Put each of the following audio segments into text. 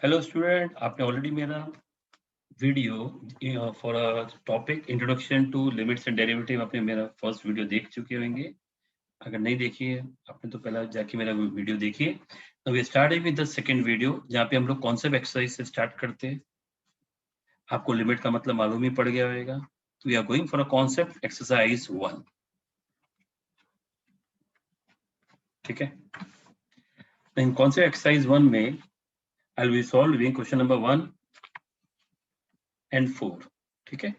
Hello student, आपने already मेरा video for a topic introduction to limits and derivative आपने मेरा फर्स्ट वीडियो देख चुके होंगे। अगर नहीं देखी है आपने तो पहला जाके मेरा वीडियो देखिए। तो we start with the second video जहाँ पे हम लोग कॉन्सेप्ट एक्सरसाइज से स्टार्ट करते हैं। आपको लिमिट का मतलब मालूम ही पड़ गया होगा। तो we are going for a concept exercise 1। ठीक है, इन कॉन्सेप्ट एक्सरसाइज 1 में I will be solving question number 1 and 4। ठीक है,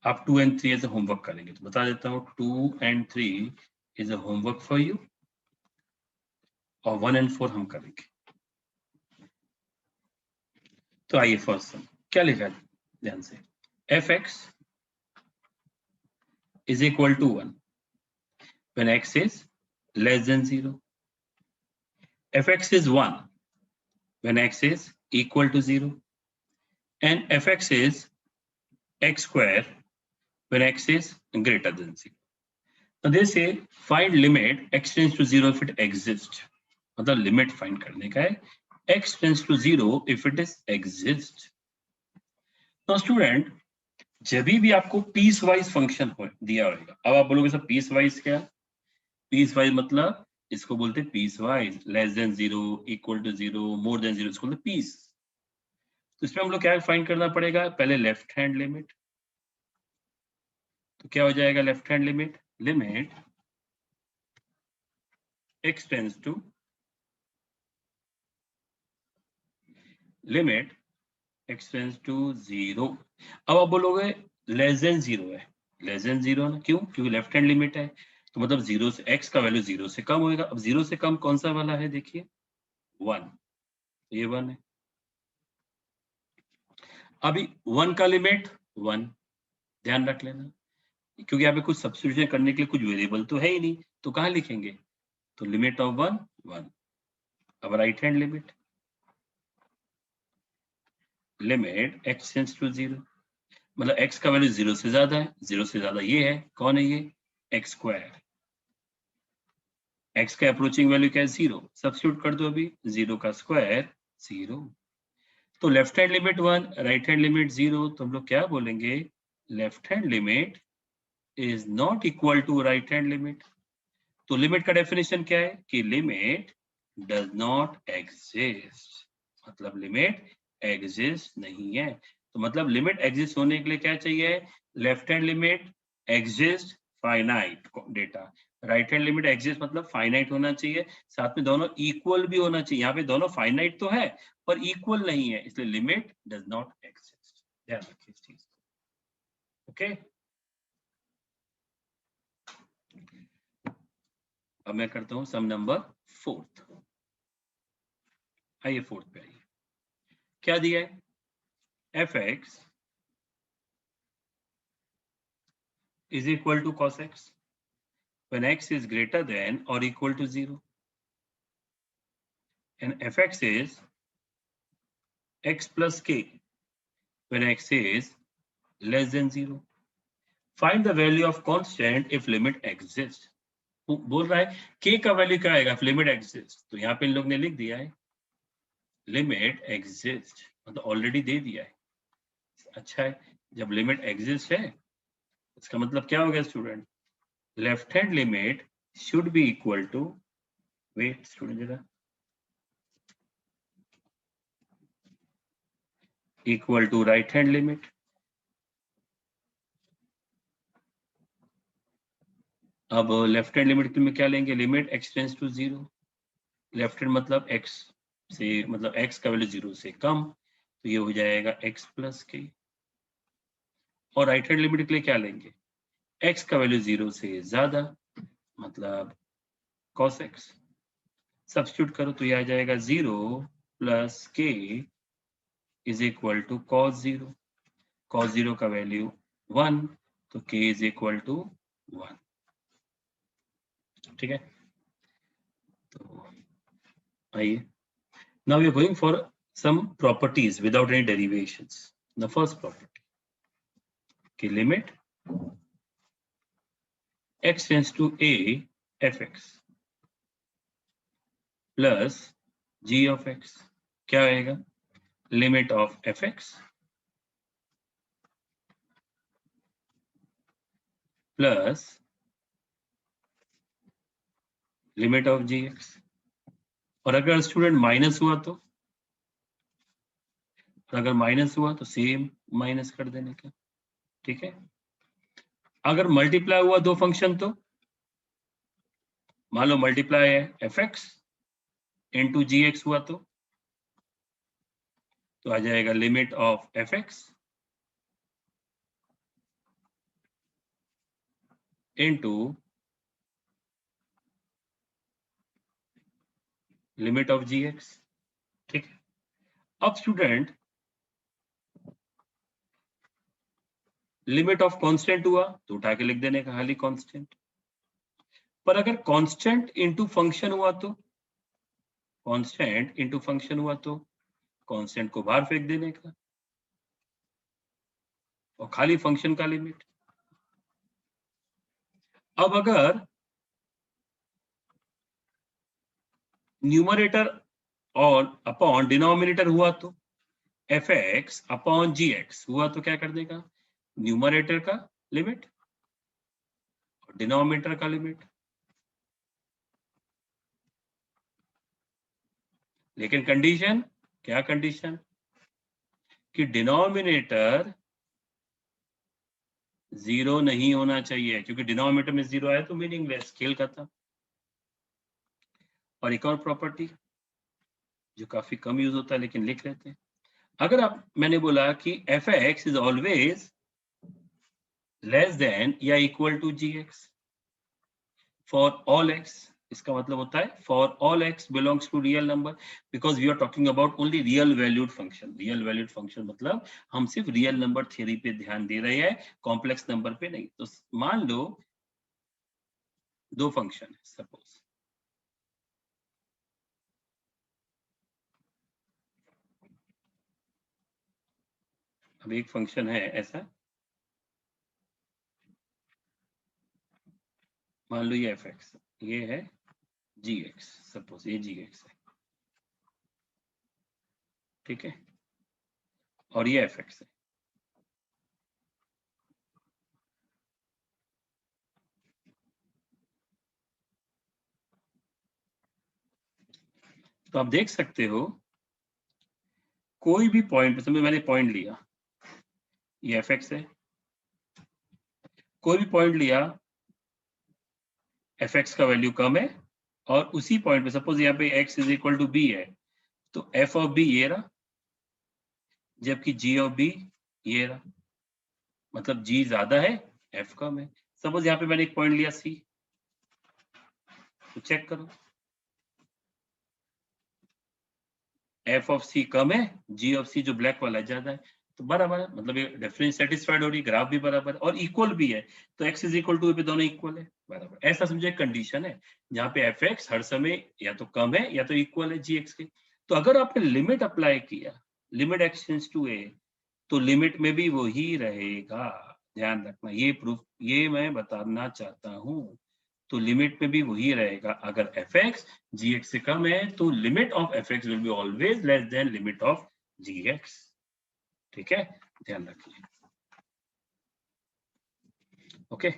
आप 2 एंड 3 एज ए होमवर्क करेंगे। तो बता देता हूँ 2 and 3 is a homework for you और 1 एंड 4 हम करेंगे। तो आइए फर्स्ट सम क्या लिखा है ध्यान से। F x is equal to 1 when x is less than 0. fx is 1 when x is equal to 0 and fx is x square when x is greater than 0. Now they say find limit x tends to 0 if it exists. मतलब limit find करने का है x tends to 0 if it is exist. Now student, जब भी आपको piece wise function हो दिया होगा, अब आप बोलोगे सर पीस वाइज क्या? पीस वाइज मतलब इसको बोलते हैं piecewise, less than 0, equal to 0, more than 0, इसको बोलते पीस। तो इसमें हम लोग क्या फाइंड करना पड़ेगा? पहले लेफ्ट हैंड लिमिट। तो क्या हो जाएगा left hand limit? Limit x tends to limit x tends to 0। अब आप बोलोगे लेस देन 0 है, लेस देन 0 ना, क्यों? क्योंकि लेफ्ट हैंड लिमिट है। तो मतलब 0 से x का वैल्यू 0 से कम होएगा। अब 0 से कम कौन सा वाला है? देखिए 1, ये 1 है। अभी 1 का लिमिट 1, ध्यान रख लेना, क्योंकि यहाँ पे कुछ सब्स्टिट्यूशन करने के लिए कुछ वेरिएबल तो है ही नहीं, तो कहाँ लिखेंगे? तो लिमिट ऑफ 1 1। अब right hand limit, limit x tends to 0, मतलब x का वैल्यू 0 से ज्यादा है। 0 से ज्यादा ये है, कौन है ये? x square. x का अप्रोचिंग वैल्यू क्या है? 0। सब्स्टिट्यूट कर दो अभी, 0 का स्क्वायर 0। तो left hand limit 1, right hand limit 0। तो हम लोग क्या बोलेंगे? Left hand limit is not equal to right hand limit. तो लिमिट का डेफिनेशन क्या है? कि लिमिट डज नॉट एग्जिस्ट, मतलब लिमिट एग्जिस्ट नहीं है। तो मतलब लिमिट एग्जिस्ट होने के लिए क्या चाहिए? Left hand limit exist finite data, right hand limit exist मतलब फाइनाइट होना चाहिए, साथ में दोनों इक्वल भी होना चाहिए। यहाँ पे दोनों फाइनाइट तो है पर इक्वल नहीं है, इसलिए लिमिट डज नॉट एग्जिस्ट। ध्यान रखिए इस चीज। ओके, अब मैं करता हूं सम नंबर 4। आइए 4 पे आइए, क्या दिया है? F x is equal to cos x when x is greater than or equal to 0 and fx is x plus k when x is less than 0. Find the value of constant if limit exists. बोल रहा है k का value क्या आएगा limit exist. तो यहाँ पे इन लोग ने लिख दिया है लिमिट एग्जिस्ट, मतलब ऑलरेडी दे दिया है। अच्छा है, जब लिमिट एग्जिस्ट है इसका मतलब क्या हो गया student? Left hand limit should be equal to, wait student जरा, equal to right hand limit. अब लेफ्ट हैंड लिमिट में क्या लेंगे? Limit x tends to 0। Left hand मतलब x से, मतलब x का वैल्यू 0 से कम, तो ये हो जाएगा x प्लस के। और राइट हैंड लिमिट के लिए क्या लेंगे? x का वैल्यू 0 से ज्यादा, मतलब cos x। सब्स्टिट्यूट करो तो ये आ जाएगा 0 प्लस के is equal to cos 0। cos 0 का वैल्यू 1, तो k इज इक्वल टू 1। ठीक है, तो आइए, now we are going for some properties without any derivations. The first property, okay, limit x tends to a fx plus g of x क्या आएगा? Limit of fx plus limit of gx। और अगर student minus हुआ तो, और अगर minus हुआ तो सेम माइनस कर देने का, ठीक है। अगर मल्टीप्लाई हुआ दो फंक्शन तो मान लो मल्टीप्लाई है fx इंटू gx हुआ तो आ जाएगा limit of fx into limit of gx, ठीक है। अब स्टूडेंट लिमिट ऑफ कांस्टेंट हुआ तो उठा के लिख देने का खाली कांस्टेंट, पर अगर कांस्टेंट इंटू फंक्शन हुआ तो, कांस्टेंट इंटू फंक्शन हुआ तो कांस्टेंट को बाहर फेंक देने का और खाली फंक्शन का लिमिट। अब अगर न्यूमरेटर और अपॉन डिनोमिनेटर हुआ तो fx अपॉन gx हुआ तो क्या कर देगा, न्यूमरेटर का लिमिट और डिनोमिनेटर का लिमिट। लेकिन कंडीशन क्या, कंडीशन कि डिनोमिनेटर 0 नहीं होना चाहिए, क्योंकि डिनोमिनेटर में 0 आया तो मीनिंगलेस, खेल खत्म। और एक और प्रॉपर्टी जो काफी कम यूज होता है लेकिन लिख लेते हैं, अगर आप, मैंने बोला कि fx is always less than या equal to gx for all x, इसका मतलब होता है for all x belongs to real number, because we are talking about only real valued function. Real valued function मतलब हम सिर्फ रियल नंबर थ्योरी पे ध्यान दे रहे हैं, कॉम्प्लेक्स नंबर पे नहीं। तो मान लो दो फंक्शन है सपोज, अब एक फंक्शन है ऐसा, मान लो ये fx, ये है gx, सपोज ये gx है, ठीक है, और ये fx है। तो आप देख सकते हो कोई भी पॉइंट, समझो मैंने पॉइंट लिया, ये fx है, कोई भी पॉइंट लिया fx का वैल्यू कम है, और उसी पॉइंट पे सपोज यहाँ पे x is equal to b है, तो f ऑफ b ये रहा, जबकि g ऑफ b ये रहा, मतलब g ज्यादा है f कम है। सपोज यहाँ पे मैंने एक पॉइंट लिया c, तो चेक करो f ऑफ c कम है, g ऑफ c जो ब्लैक वाला है ज्यादा है, तो बराबर है, मतलब ये डिफरेंस सेटिस्फाइड हो रही, ग्राफ भी बराबर और इक्वल भी है, तो x इज इक्वल टू पे दोनों इक्वल है, बराबर। ऐसा समझे कंडीशन है जहाँ पे fx हर समय या तो कम है या तो इक्वल है gx के। तो अगर आपने लिमिट अप्लाई किया, limit x tends to a, तो लिमिट में भी वही रहेगा, ध्यान रखना, ये प्रूफ, ये मैं बताना चाहता हूँ। तो लिमिट में भी वही रहेगा, अगर fx gx से कम है तो limit of fx will be always less than limit of gx, ठीक है, ध्यान रखिए। ओके,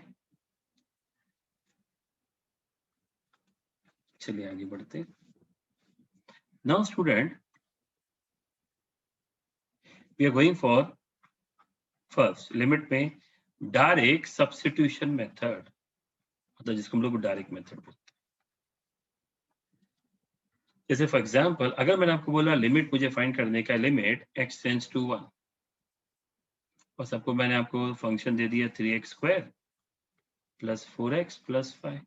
चलिए आगे बढ़ते। Now student we are going for first limit में डायरेक्ट सब्स्टिट्यूशन मेथड, मतलब जिसको हम लोग डायरेक्ट मेथड बोलते हैं। जैसे फॉर एग्जांपल अगर मैंने आपको बोला लिमिट मुझे फाइंड करने का, लिमिट x टेंड्स टू 1, और सबको मैंने आपको फंक्शन दे दिया 3x square plus 4x plus 5।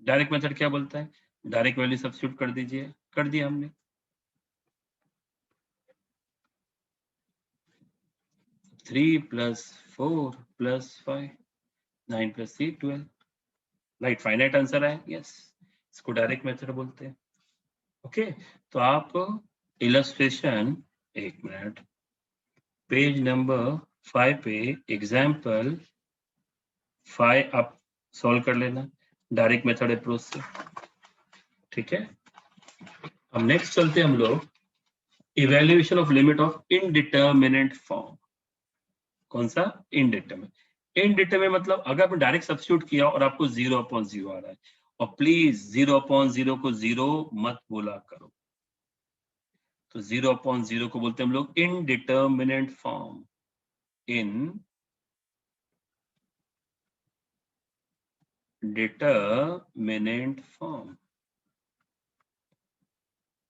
Direct method क्या बोलता है, डायरेक्ट वैल्यू सब्स्टिट्यूट कर दीजिए, कर दिया हमने, 3 plus 4 plus 5, 9 plus 3 12, right, finite answer है, यस, इसको डायरेक्ट मेथड बोलते हैं। ओके, तो आप इलस्ट्रेशन, एक मिनट, पेज नंबर 5 पे एग्जाम्पल 5 आप सॉल्व कर लेना डायरेक्ट मेथड अप्रोच से, ठीक है। अब नेक्स्ट चलते हम लोग evaluation of limit of indeterminate form. कौन सा? इनडिटर्मिनेट। इनडिटर्मिनेट मतलब अगर आपने डायरेक्ट सब्स्टिट्यूट किया और आपको 0/0 आ रहा है, और प्लीज 0/0 को 0 मत बोला करो, तो 0/0 को बोलते हैं हम लोग इनडिटर्मिनेट फॉर्म। Indeterminate form.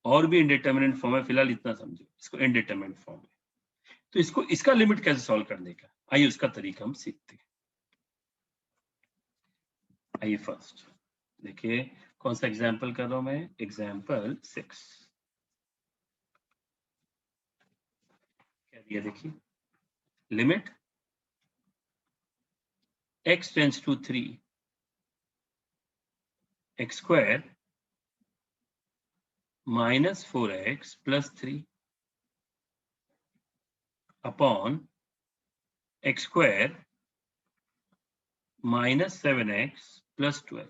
और भी इनडिटर्मिनेट फॉर्म है, फिलहाल इतना समझो, इसको इनडिटर्मिनेट फॉर्म है। तो इसको, इसका लिमिट कैसे सॉल्व करने का, आइए उसका तरीका हम सीखते हैं। आइए फर्स्ट देखिए कौन सा एग्जाम्पल कर रहा हूं मैं, एग्जाम्पल 6 क्या दिया देखिए, limit x tends to 3 x square minus 4x plus 3 upon x square minus 7x plus 12।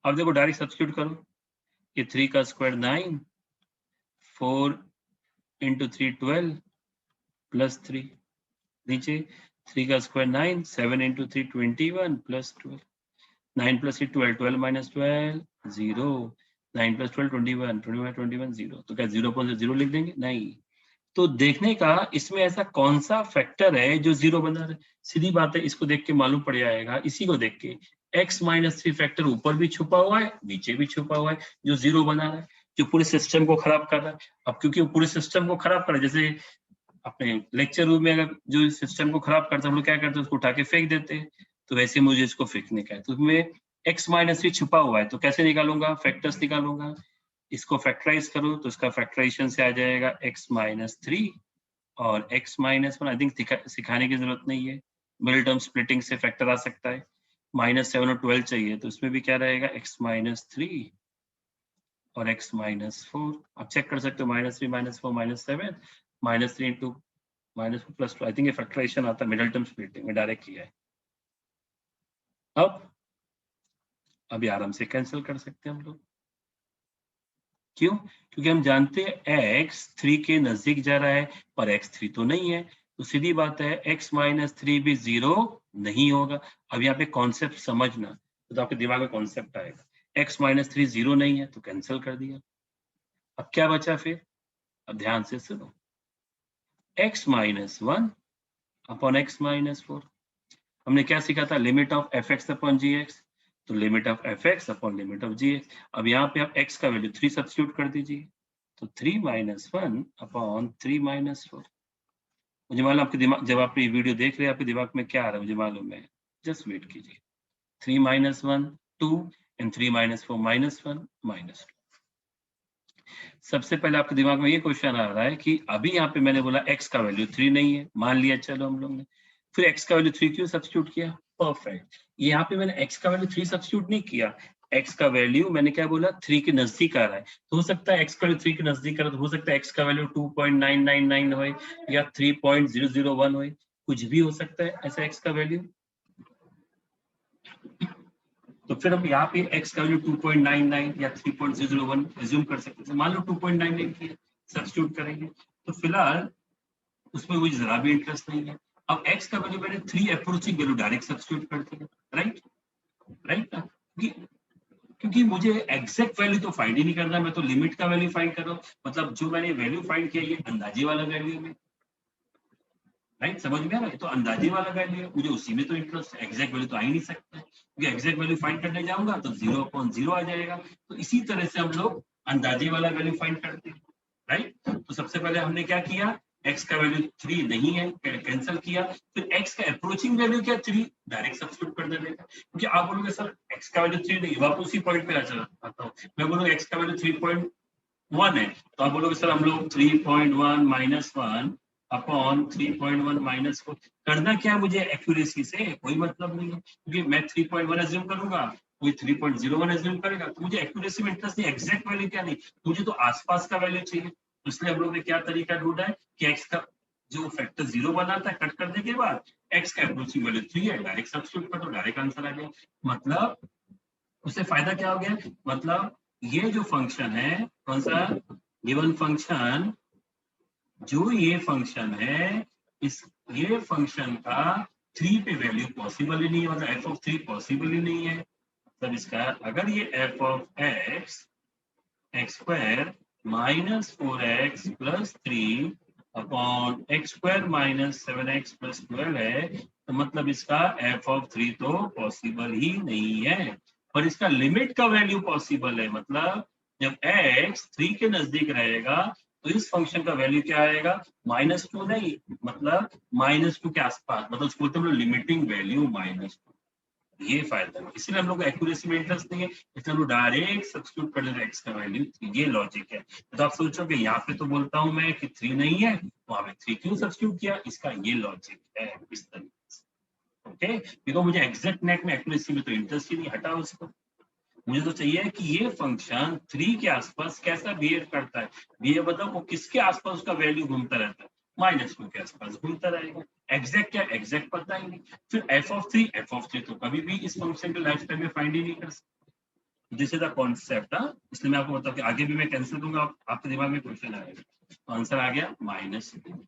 अब देखो डायरेक्ट सब्स्टिट्यूट करो, ये 3 का स्क्वायर 9, 4 इंटू 3 12 प्लस 3, नीचे 3 का square 9, 7 into 3 21 plus 12, 9 plus 3 12, 12 minus 12 0, 9 plus 12 21, 21 0। तो क्या 0.0 लिख देंगे? नहीं। तो देखने का इसमें ऐसा कौन सा फैक्टर है जो 0 बना रहा है, सीधी बात है, इसको देख के मालूम पड़ जाएगा। इसी को देख के x-3 फैक्टर ऊपर भी छुपा हुआ है, नीचे भी छुपा हुआ है, जो 0 बना रहा है, जो पूरे सिस्टम को खराब कर रहा है। अब क्योंकि वो पूरे सिस्टम को खराब कर रहा है, जैसे अपने लेक्चर रूम में अगर जो सिस्टम को खराब करते हैं हम लोग क्या करते हैं, उसको उठा के फेंक देते हैं, तो वैसे मुझे इसको फेंकने का है। तो उसमें x-3 छुपा हुआ है, तो कैसे निकालूंगा? फैक्टर्स निकालूंगा। इसको फैक्टराइज करो तो इसका फैक्टराइजेशन से आ जाएगा x-3 और x-1। आई थिंक सिखाने की जरूरत नहीं है, मिडिल टर्म स्प्लिटिंग से फैक्टर आ सकता है। -7 और 12 चाहिए, तो इसमें भी क्या रहेगा? x-3 और x-4। आप चेक कर सकते हो, -3 -4 -7 -3 इंटू -4 प्लस 2। आई थिंक ये फैक्टराइजेशन आता है मिडिल टर्म स्प्लिटिंग में, डायरेक्ट किया है। अब अभी आराम से कैंसिल कर सकते हैं हम लोग। क्यों? क्योंकि हम जानते हैं x 3 के नजदीक जा रहा है, पर x 3 तो नहीं है, तो सीधी बात है x-3 भी 0 नहीं होगा। अब यहाँ पे कॉन्सेप्ट समझना, तो आपके दिमाग में कॉन्सेप्ट आएगा, x-3 0 नहीं है तो कैंसिल कर दिया। अब क्या बचा फिर? अब ध्यान से सुनो, x-1 अपॉन x-4। हमने क्या सीखा था? Limit of fx upon gx। तो limit of fx upon limit of gx। अब यहाँ पे आप x का वैल्यू 3 सब्स्टिट्यूट कर दीजिए, तो 3 - 1 अपॉन 3 - 4। मुझे मालूम आपके दिमाग, जब आप ये वीडियो देख रहे हैं आपके दिमाग में क्या आ रहा है मुझे मालूम है, जस्ट वेट कीजिए। 3 - 1 2 एंड 3 - 4 -1 -2। सबसे पहले आपके दिमाग में ये क्वेश्चन आ रहा है कि अभी यहाँ पे मैंने बोला x का वैल्यू 3 नहीं है, मान लिया चलो हम लोग ने, फिर x का वैल्यू 3 क्यों सब्स्टिट्यूट किया? परफेक्ट। यहाँ पे मैंने x का वैल्यू 3 सब्स्टिट्यूट नहीं किया, x का वैल्यू मैंने क्या बोला? 3 के नजदीक आ रहा है, तो हो सकता है x का वैल्यू 3 के नजदीक आ रहा है, तो हो सकता है x का वैल्यू 2.999 हो या 3.001 हो, कुछ भी हो सकता है ऐसा x का वैल्यू। तो फिर हम यहाँ पे x का वैल्यू 2.99 या 3.001 एज्यूम कर सकते हैं। मान लो 2.99 की सब्स्टिट्यूट करेंगे, तो फिलहाल उसमें मुझे जरा भी इंटरेस्ट नहीं है। अब x का वैल्यू मैंने 3 अप्रोचिंग वैल्यू डायरेक्ट सब्स्टिट्यूट कर दिया, राइट राइट ना, क्योंकि मुझे एग्जैक्ट वैल्यू तो फाइंड ही नहीं करना, मैं तो लिमिट का वैल्यू फाइंड कर रहा हूँ। मतलब जो मैंने वैल्यू फाइंड किया ये अंदाजे वाला वैल्यू है, राइट? समझ में आ रहा है? तो अंदाजे वाला वैल्यू है, मुझे उसी में तो इंटरेस्ट है, एग्जैक्ट वैल्यू तो आ ही नहीं सकता है, क्योंकि एग्जैक्ट वैल्यू फाइंड करने जाऊंगा तो 0/0 आ जाएगा। तो इसी तरह से हम लोग अंदाजे वाला वैल्यू फाइंड करते हैं, राइट? तो सबसे पहले हमने क्या किया, x का वैल्यू 3 नहीं है, कैंसिल किया, फिर x का अप्रोचिंग वैल्यू क्या 3, डायरेक्ट सब्स्टिट्यूट कर देने का। क्योंकि आप बोलोगे सर x का वैल्यू 3 नहीं, वापस उसी पॉइंट पे आ जाता हूं, मैं बोलूंगा x का वैल्यू 3.1 है, तो आप बोलोगे सर हम लोग 3.1 -1 अपॉन 3.1 -4 करना क्या है मुझे एक्यूरेसी से कोई मतलब नहीं है, क्योंकि मैं 3.1 एज्यूम करूंगा, कोई 3.01 एज्यूम करेगा, तो मुझे एक्यूरेसी में इंटरेस्ट नहीं, एग्जैक्ट वैल्यू क्या नहीं, मुझे तो आसपास का वैल्यू चाहिए। तो इसलिए हम लोग ने क्या तरीका ढूंढा है कि x का जो फैक्टर 0 बनाता है कट करने के बाद x का अप्रोचिंग वैल्यू 3 है, डायरेक्ट सब्स्टिट्यूट कर दो, डायरेक्ट आंसर आ गया। मतलब उससे फायदा क्या हो गया? मतलब ये जो फंक्शन है कौन सा, गिवन फंक्शन, जो ये फंक्शन है, इस ये फंक्शन का 3 पे वैल्यू पॉसिबल ही नहीं है, मतलब एफ ऑफ 3 पॉसिबल ही नहीं है। तब इसका अगर ये F of x square minus 4x plus 3 upon x square minus 7x plus 12 है, तो मतलब इसका एफ ऑफ 3 तो पॉसिबल ही नहीं है। पर इसका लिमिट का वैल्यू पॉसिबल है, मतलब जब x 3 के नजदीक रहेगा तो इस फंक्शन का वैल्यू क्या आएगा, -2 नहीं, मतलब -2 के आसपास, मतलब उसको बोलते हैं लिमिटिंग वैल्यू -2। ये फायदा है, इसलिए हम लोग एक्यूरेसी में इंटरेस्ट नहीं है, इसलिए हम लोग डायरेक्ट सब्स्टिट्यूट कर लेते हैं एक्स का वैल्यू। ये लॉजिक है। तो आप सोचोगे यहाँ पे तो बोलता हूँ मैं कि 3 नहीं है, वहां पे 3 क्यों सब्स्टिट्यूट किया, इसका ये लॉजिक है इस तरीके से। ओके, बिकॉज मुझे एग्जैक्ट नेट में एक्यूरेसी में तो इंटरेस्ट ही नहीं, हटा उसको। मुझे तो चाहिए कि ये फंक्शन 3 के आसपास कैसा बिहेव करता है। बिहेव मतलब वो किसके आसपास उसका वैल्यू घूमता रहता है, -2 के आसपास घूमता रहेगा। एग्जैक्ट क्या, एग्जैक्ट पता ही नहीं। फिर एफ ऑफ 3 तो कभी भी इस फंक्शन के लाइफ टाइम में फाइंड ही नहीं कर सकते। This is the concept. इसलिए मैं आपको बताऊं कि आगे भी मैं कैंसिल दूंगा, आपके दिमाग में क्वेश्चन आएगा। तो आंसर आ गया -2।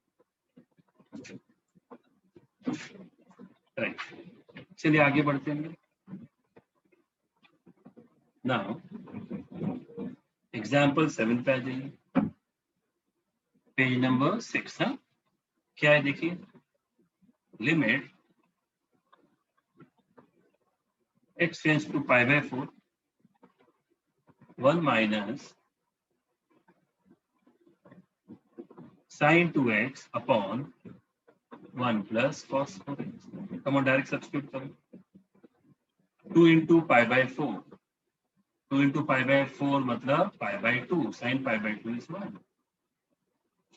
राइट, चलिए आगे बढ़ते हैं। नाउ एग्जाम्पल 7 पे आ जाइए, पेज नंबर 6। है क्या है, देखिए, limit x tends to π/4 1 minus sin 2x upon 1 plus cos 4x। Come on direct substitute करो, 2 इंटू π/4, 2 इंटू π/4 मतलब π/2, sin π/2 इज 1।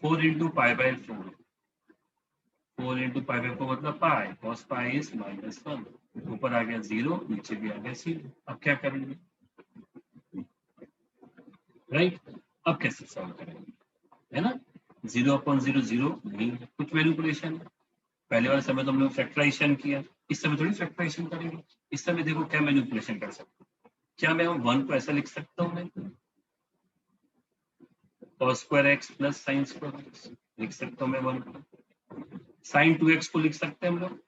4 इंटू π/4, 4 इंटू π/4 मतलब पाई, cos पाई इज -1। ऊपर आ गया 0, नीचे भी आ गया 0। अब क्या करेंगे, राइट? अब कैसे सॉल्व करेंगे, है ना? 0/0 0 नहीं है, कुछ मैनिपुलेशन है। पहले वाले समय तो हम लोग फैक्टराइजेशन किया, इस समय थोड़ी फैक्टराइजेशन करेंगे। इस समय देखो क्या मैनिपुलेशन कर सकते हैं। क्या मैं 1 को ऐसा लिख सकता हूँ, मैं cos square x plus sine square x लिख सकता हूँ मैं 1 को। sin 2x को लिख सकते हैं हम लोग,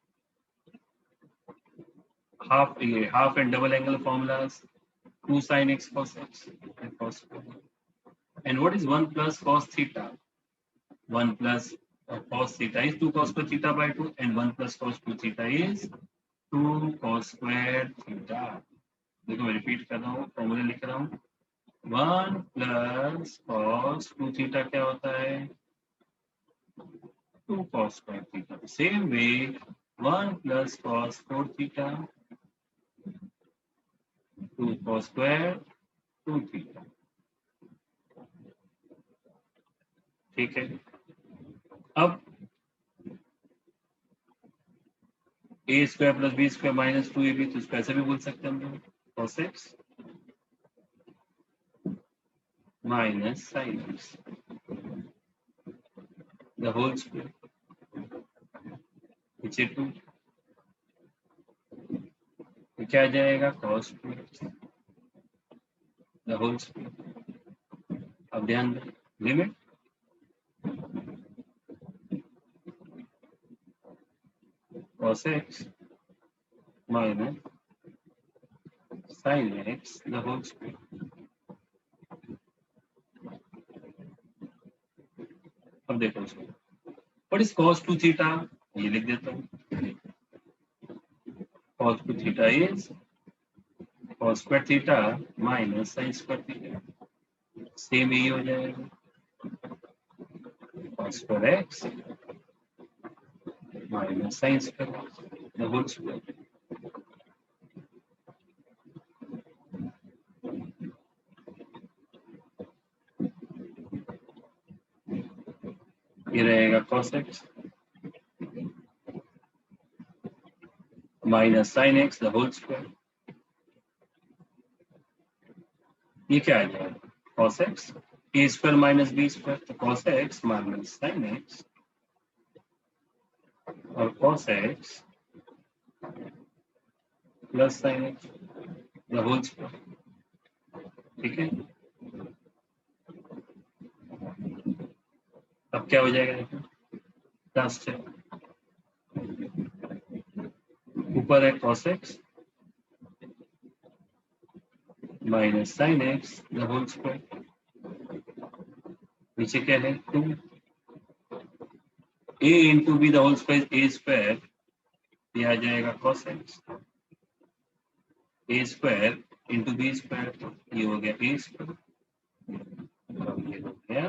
half and double angle formulas, 2 sin x cos x and cos square. And what is 1 plus cos theta? 1 plus cos theta is 2 cos square theta by 2, and 1 plus cos 2 theta is 2 cos square theta. देखो मैं repeat कर रहा हूँ, formula लिख रहा हूँ। 1 plus cos 2 theta क्या होता है, 2 cos square theta. Same way 1 plus cos 4 theta, 2 cos square 2 theta. ठीक है, अब A square plus B square minus 2ab, तो इसको ऐसे भी बोल सकते हैं हम लोग, cos x minus sin x the whole square, नीचे 2, तो क्या आ जाएगा, cos 2x the whole square. अब ध्यान दें, limit cos x minus sin x the whole square. अब देखो इसको, व्हाट इज cos 2 थीटा, ये लिख देता हूँ, cos 2 theta is cos square theta minus sin square theta, same यही हो जाएगा, cos square x minus sin square the whole square. ये रहेगा cos x minus sin x the whole square. ये क्या आ जाएगा, cos x a square minus b square, तो cos x minus sin x और cos x plus sin x the whole square. ठीक है, अब क्या हो जाएगा देखो, लास्ट है ऊपर है cos x minus sine x the whole square, नीचे क्या है 2 a into b the whole square a square, ये आ जाएगा cos x a square into b square, ये हो गया ए स्क्वायर, ये हो गया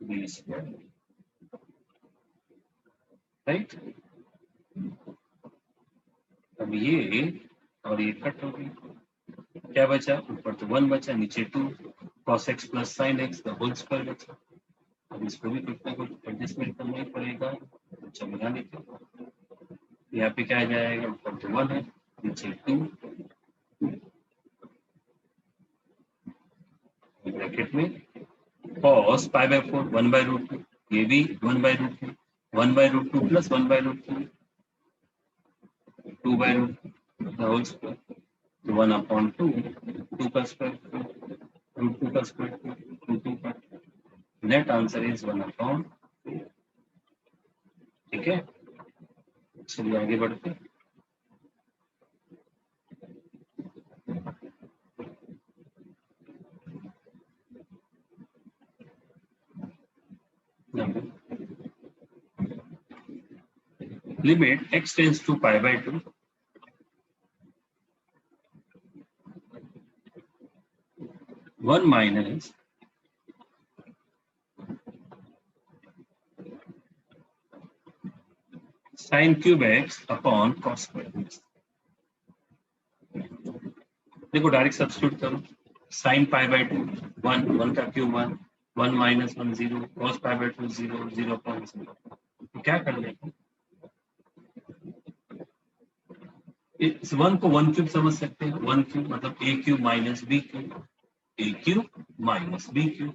बी स्क्वायर, राइट। अब ये और ये कट हो गई, क्या बचा, ऊपर तो 1 बचा, नीचे 2 cos x plus sine x the whole square बचा। अब इसको भी कुछ ना कुछ एडजस्टमेंट करना ही पड़ेगा, अच्छा बना लेते हैं। यहाँ पे क्या आ जाएगा, ऊपर तो 1 है, नीचे 2 ब्रैकेट में cos pi by 4 1 by root 2, ये भी 1 by root 2, 1 by root 2 plus 1 by root 2, 2 by root the whole square, तो 1 अपॉन 2, 2 का स्क्वायर, रूट 2 का स्क्वायर, 2 का, नेट आंसर इज 1 अपॉन, ठीक है। चलिए आगे बढ़ते हैं। Limit x tends to pi by 2, one minus sin cube x upon cos square x। देखो डायरेक्ट सब्स्टिट्यूट करो, sin पाई बाय 2 1, 1 का cube 1, 1 minus 1 0, cos pi bye 2 0, 0.0, तो क्या कर लेंगे, इस 1 को 1 क्यूब समझ सकते हैं, 1 क्यूब मतलब a cube minus b cube, a cube minus b cube,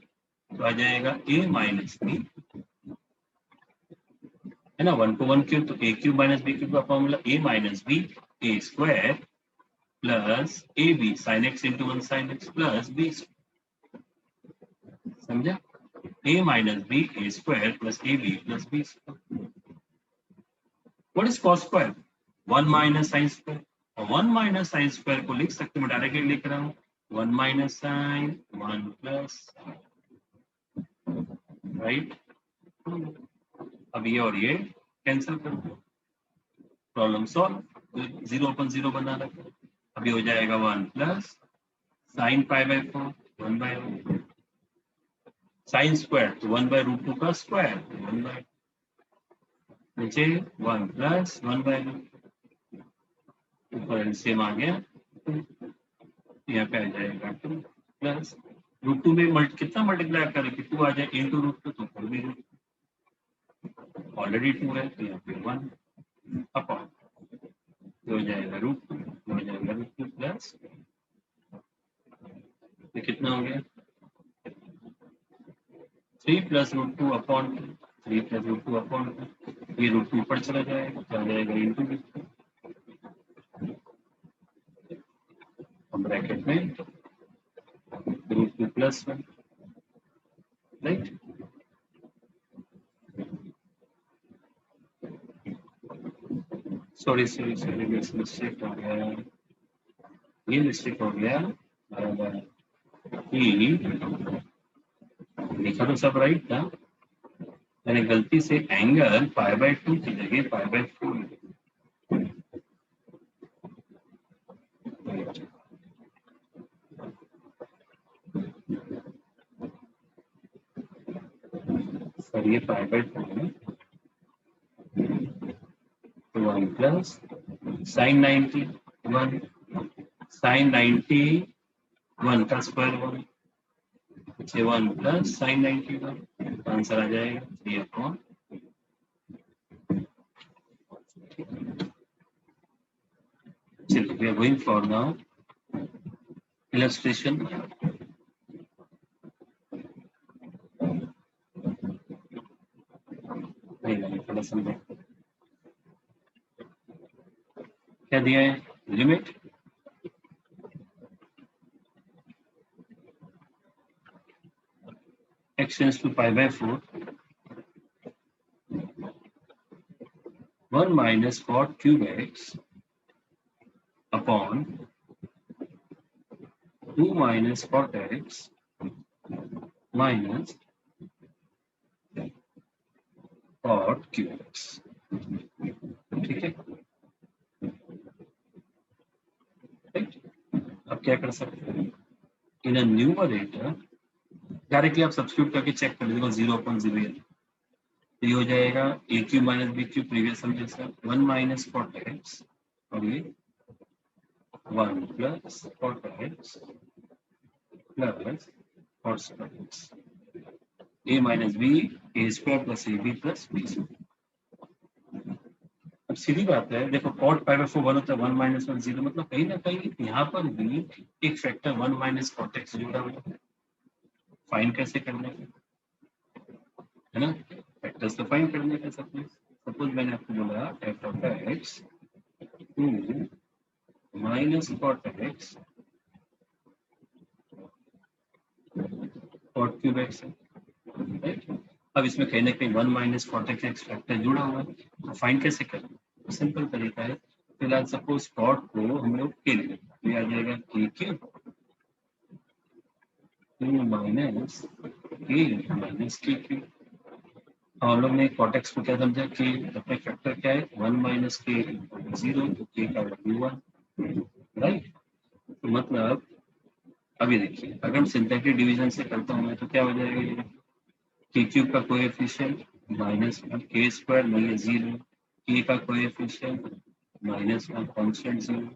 तो आ जाएगा a माइनस b, है ना, 1 को 1 क्यूब, तो a cube minus b cube का formula a minus b a square plus A B sine X into 1 sine X plus B, समझा, a minus b a square plus A B plus B square. What is cos square, 1 minus sine square, और 1 minus sine square को लिख सकते हैं, मैं directly लिख रहा हूँ 1 माइनस साइन 1 प्लस, राइट। अब ये और ये कैंसिल कर दो, प्रॉब्लम सॉल्व, 0/0 बना रखा, अभी हो जाएगा 1 plus sine pi by 4 1 by root, sine square तो 1 बाय रूट 2 का स्क्वायर, 1 बाय, नीचे 1 प्लस 1 बाय रूट, ऊपर एलसीएम आ गया, यहाँ पे आ जाएगा 2 प्लस रूट 2 में कितना मल्टीप्लाई करें कि 2 आ जाए इंटू रूट 2, तो फिर भी रूट ऑलरेडी 2 है, तो यहाँ पे 1 अपॉन, हो जाएगा रूट 2, हो जाएगा रूट 2 प्लस, तो कितना हो गया 3 plus root 2 upon 3 plus root 2 upon, ये रूट 2 ऊपर चला जाएगा, तो आ जाएगा इंटू ब्रैकेट में root 2 plus 1, right. Sorry sorry sorry, mistake हो गया, ये मिस्टेक हो गया कि लिखा तो सब राइट था, मैंने गलती से एंगल पाई बाय 2 की जगह पाई बाय 4, सर ये पाई बाय 4 है, तो 1 प्लस साइन 90 1, साइन 91 का स्क्वायर 1, 1 प्लस साइन 91, आंसर आ जाएगा 3 अपॉन, चलिए we are going for now illustration, थोड़ा समझे क्या दिया है, limit x tends to pi by 4, 1 minus cot cube x upon 2 minus cot x minus cot cube x. ठीक है, राइट। अब क्या कर सकते हैं, इन अ न्यूमरेटर डायरेक्टली आप सब्स्टिट्यूट करके चेक कर लीजिएगा 0/0, तो ये हो जाएगा A cube minus B cube previous हम जैसा 1 माइनस कॉट एक्स और ये 1 plus cot X plus cot square X, A minus B A square plus A B plus B square. अब सीधी बात है, देखो कॉट पाई बाय 4 1 होता है, 1 माइनस 1 0, मतलब कहीं ना कहीं यहाँ पर भी एक फैक्टर 1 माइनस कॉट एक्स जुड़ा हुआ है। फाइंड कैसे करना है ना, फैक्टर्स तो फाइंड करने का सपोज मैंने आपको बोला f of x 2 minus cot x cot cube x है, राइट। अब इसमें कहीं ना कहीं 1 माइनस कॉट एक्स फैक्टर जुड़ा हुआ है, तो फाइंड कैसे करें, तो सिंपल तरीका है। फिलहाल सपोज कॉट को हम लोग के लिए ये आ जाएगा के क्यूब 2 माइनस के माइनस के क्यूब। हम लोग ने कॉटेक्स को क्या समझा कि अपने फैक्टर क्या है 1 माइनस के 0, तो के का वैल्यू 1, राइट। तो मतलब अभी देखिए अगर हम सिंथेटिक डिवीजन से करता हूँ तो क्या हो जाएगा, ये के क्यूब का कोएफिशिएंट -1, के स्क्वायर नहीं है 0, के का कोएफिशिएंट -1, कांस्टेंट 0।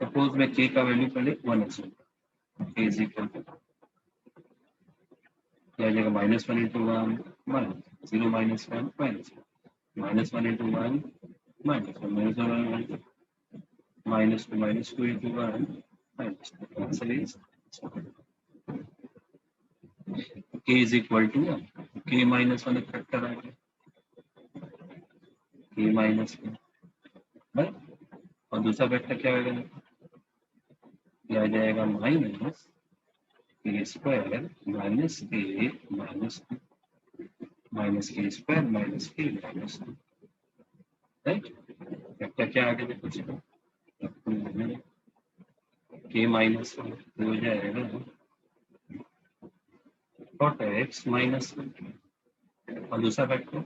सपोज मैं के का वैल्यू पहले 1 एज्यूम, के इज इक्वल टू क्या हो जाएगा -1 × 1 -0 -1 -1 into 1 minus 1 minus 1 minus 2 minus 2 into 1 minus 2. Answer is k is equal to 1. K minus 1 एक फैक्टर आ गया, k minus 1, राइट। और दूसरा फैक्टर क्या होगा, यह आ जाएगा माइनस के स्क्वायर माइनस के माइनस माइनस के स्क्वायर माइनस के माइनस, राइट। फैक्टर क्या आ गया कुछ के माइनस 1 हो जाएगा कॉट एक्स माइनस 1, और दूसरा factor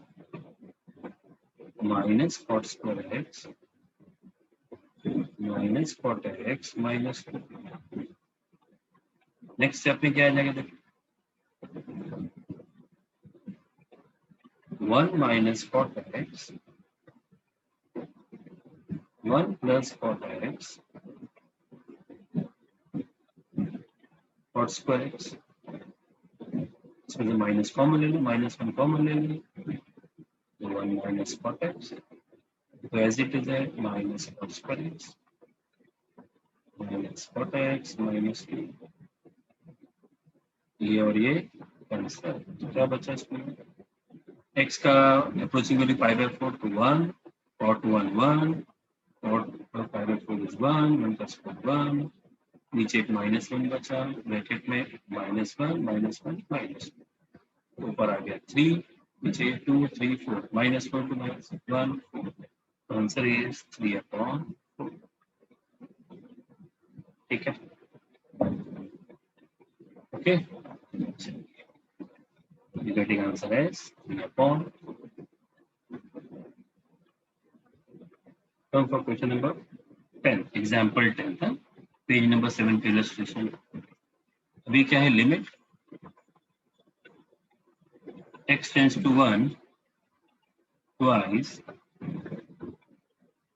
minus cot square x minus cot x minus 2। Next step में क्या आ जाएगा, देखिए 1 minus cot x 1 plus cot x cot square x, इसमें से माइनस कॉमन ले लो, -1 कॉमन ले लो, 1 माइनस कॉट एक्स, तो एज इट इज है minus cot square x minus cot x minus 2, ये और ये कैंसिल, तो क्या बचा इसमें, एक्स का approaching value pi by 4 to 1, cot 1 1, cot pi by 4 is 1, 1 plus cot 1, नीचे एक -1 बचा, ब्रैकेट में -1 -1 -1, ऊपर आ गया 3, नीचे 2 3 4, -4 to -1 4, आंसर इज 3/4, ठीक है, okay. The getting answer is 3/4. Come for question number 10, example 10 था, पेज नंबर 7 पे इलस्ट्रेशन। अभी क्या है, limit x tends to 1 twice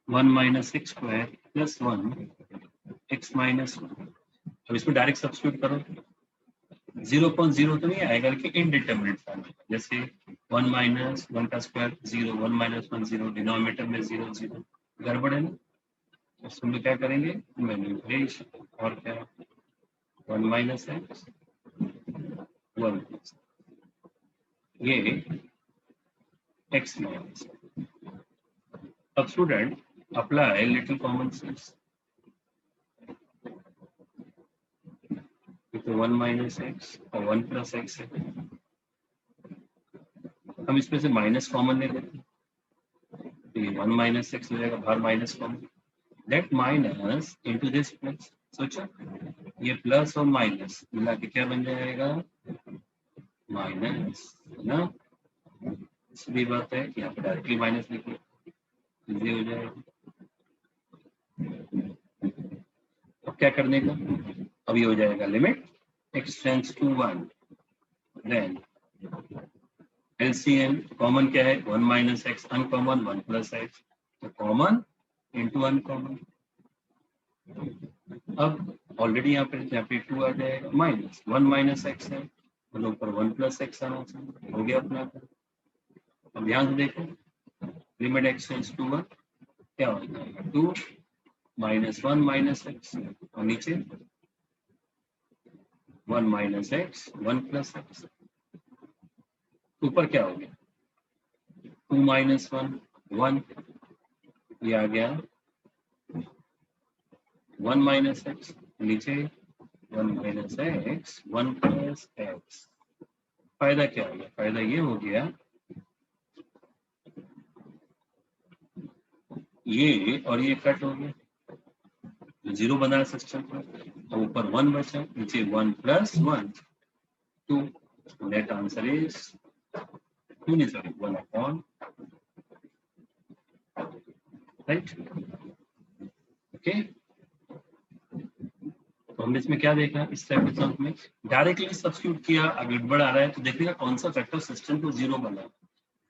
1 minus x square plus 1 x minus 1। अब इसमें डायरेक्ट सब्स्टिट्यूट करो, 0.0 तो नहीं आएगा कि इनडिटरमिनेट फॉर्म में, जैसे 1 माइनस 1 का स्क्वायर 0, 1 माइनस 1 0, डिनोमिनेटर में 0 0, गड़बड़ है ना। इसमें क्या करेंगे, मैन्युपुलेशन, और क्या 1 माइनस एक्स 1 ये x माइनस। अब student apply little common sense, तो 1 माइनस एक्स और 1 प्लस एक्स है, हम इसमें से माइनस कॉमन ले लेते हैं, तो ये 1 माइनस एक्स हो जाएगा, बाहर minus common, that minus into this plus. सोचो ये प्लस और माइनस मिला के क्या बन जाएगा, माइनस, है ना। सीधी बात है, यहाँ पे डायरेक्टली माइनस लिखिए, इजी हो जाएगा। अब क्या करने का, अब ये हो जाएगा limit x tends to 1, then LCM common क्या है, 1 minus x, uncommon 1 plus x, तो कॉमन इंटू अनकॉमन। अब ऑलरेडी यहाँ पे 2 आ जाएगा, माइनस 1 माइनस एक्स है, मतलब ऊपर 1 प्लस एक्स आना चाहिए, हो गया अपना। अब ध्यान से देखो, लिमिट x टेंड्स टू 1 क्या हो जाएगा, 2 माइनस 1 माइनस एक्स, और नीचे 1 माइनस एक्स 1 प्लस एक्स, ऊपर क्या हो गया 2 माइनस 1 1, ये आ गया 1 माइनस एक्स, नीचे 1 माइनस एक्स 1 प्लस एक्स। फायदा क्या हो गया, फायदा ये हो गया ये और ये कट हो गया, जीरो बना सिस्टम पर, तो ऊपर 1 बचा, नीचे 1 प्लस 1 2, नेट आंसर इज 2 नहीं सॉरी 1 अपॉन, राइट। ओके, तो हमने इसमें क्या देखा, इस टाइप के सम में डायरेक्टली सब्स्टिट्यूट किया, अगर गड़बड़ आ रहा है तो देखिएगा कौन सा फैक्टर सिस्टम को जीरो बना,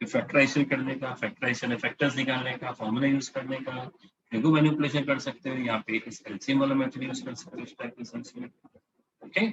फैक्टराइजेशन करने का, फैक्टराइजेशन इफेक्टर्स निकालने का, फॉर्मूला यूज करने का, देखो मैनिपुलेशन कर सकते हो, यहाँ पे इस एलसीएम वाला मेथड यूज कर सकते हो इस टाइप के सम्स में। ओके।